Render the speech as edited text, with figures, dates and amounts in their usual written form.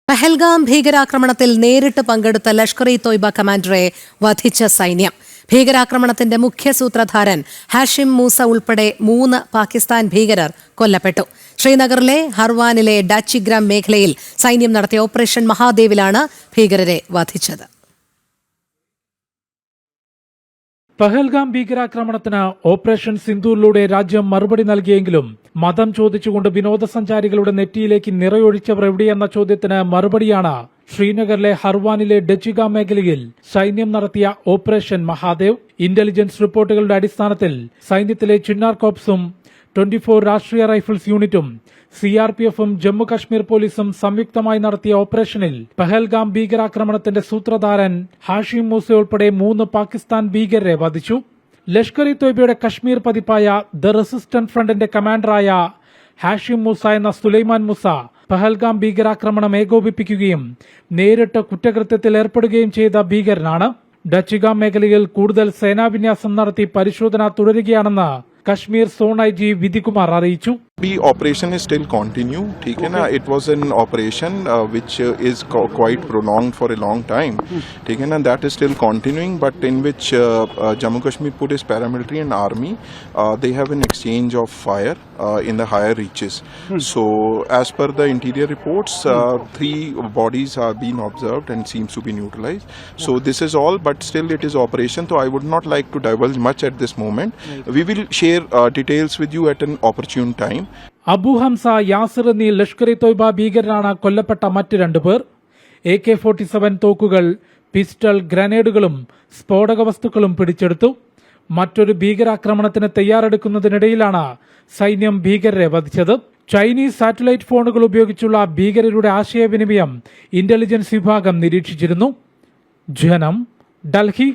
പഹൽഗാം ഭീകരാക്രമണത്തിൽ നേരിട്ട് പങ്കെടുത്ത ലഷ്കർ-ഇ-തോയ്ബ കമാൻഡറെ വധിച്ച സൈന്യം. ഭീകരാക്രമണത്തിന്റെ മുഖ്യ സൂത്രധാരൻ ഹാഷിം മൂസ ഉൾപ്പെടെ 3 പാകിസ്ഥാൻ ഭീകരർ കൊല്ലപ്പെട്ടു. ശ്രീനഗറിലെ ഹർവാനിലെ ഡാച്ചിഗ്രാം മേഖലയിൽ സൈന്യം നടത്തിയ ഓപ്പറേഷൻ മഹാദേവിലാണ് ഭീകരരെ വധിച്ചത്. പഹൽഗാം ഭീകരാക്രമണത്തിന് ഓപ്പറേഷൻ സിന്ദൂറിലൂടെ രാജ്യം മറുപടി നൽകിയെങ്കിലും മതം ചോദിച്ചുകൊണ്ട് വിനോദസഞ്ചാരികളുടെ നെറ്റിയിലേക്ക് നിറയൊഴിച്ചവർ എവിടെയെന്ന ചോദ്യത്തിന് മറുപടിയാണ് ശ്രീനഗറിലെ ഹർവാനിലെ ഡച്ചിഗാം മേഖലയിൽ സൈന്യം നടത്തിയ ഓപ്പറേഷൻ മഹാദേവ്. ഇന്റലിജൻസ് റിപ്പോർട്ടുകളുടെ അടിസ്ഥാനത്തിൽ സൈന്യത്തിലെ ചിന്നാർ കോപ്സും 24 രാഷ്ട്രീയ റൈഫിൾസ് യൂണിറ്റും CRPFും ജമ്മു കശ്മീർ പോലീസും സംയുക്തമായി നടത്തിയ ഓപ്പറേഷനിൽ പഹൽഗാം ഭീകരാക്രമണത്തിന്റെ സൂത്രധാരൻ ഹാഷിം മൂസ ഉൾപ്പെടെ 3 പാകിസ്ഥാൻ ഭീകരരെ വധിച്ചു. ലഷ്കർ-ഇ-തോയ്ബയുടെ കശ്മീർ പതിപ്പായ ദ റെസിസ്റ്റന്റ് ഫ്രണ്ടിന്റെ കമാൻഡറായ ഹാഷിം മൂസ എന്ന സുലൈമാൻ മൂസ പഹൽഗാം ഭീകരാക്രമണം ഏകോപിപ്പിക്കുകയും നേരിട്ട് കുറ്റകൃത്യത്തിൽ ഏർപ്പെടുകയും ചെയ്ത ഭീകരനാണ്. ഡച്ചിഗാം മേഖലയിൽ കൂടുതൽ സേനാവിന്യാസം നടത്തി പരിശോധന തുടരുകയാണെന്ന് കശ്മീർ സോൺ IG വിധികുമാർ അറിയിച്ചു. The operation is still continue. It was an operation which is quite prolonged for a long time. And that is still continuing, but in which Jammu Kashmir Police, paramilitary and army, they have an exchange of fire in the higher reaches. So as per the interior reports, 3 bodies are being observed and seems to be neutralized. So this is all, but still it is operation. So I would not like to divulge much at this moment. We will share details with you at an opportune time. Abu Hamza, Yasir എന്നീ ലഷ്കർ-ഇ-തോയ്ബ ഭീകരരാണ് കൊല്ലപ്പെട്ട മറ്റ് 2 പേർ. AK-47 തോക്കുകൾ, pistol, ഗ്രനേഡുകളും സ്ഫോടക വസ്തുക്കളും പിടിച്ചെടുത്തു. മറ്റൊരു ഭീകരാക്രമണത്തിന് തയ്യാറെടുക്കുന്നതിനിടയിലാണ് സൈന്യം ഭീകരരെ വധിച്ചത്. ചൈനീസ് സാറ്റലൈറ്റ് ഫോണുകൾ ഉപയോഗിച്ചുള്ള ഭീകരരുടെ ആശയവിനിമയം ഇന്റലിജൻസ് വിഭാഗം നിരീക്ഷിച്ചിരുന്നു. ജനം, ഡൽഹി.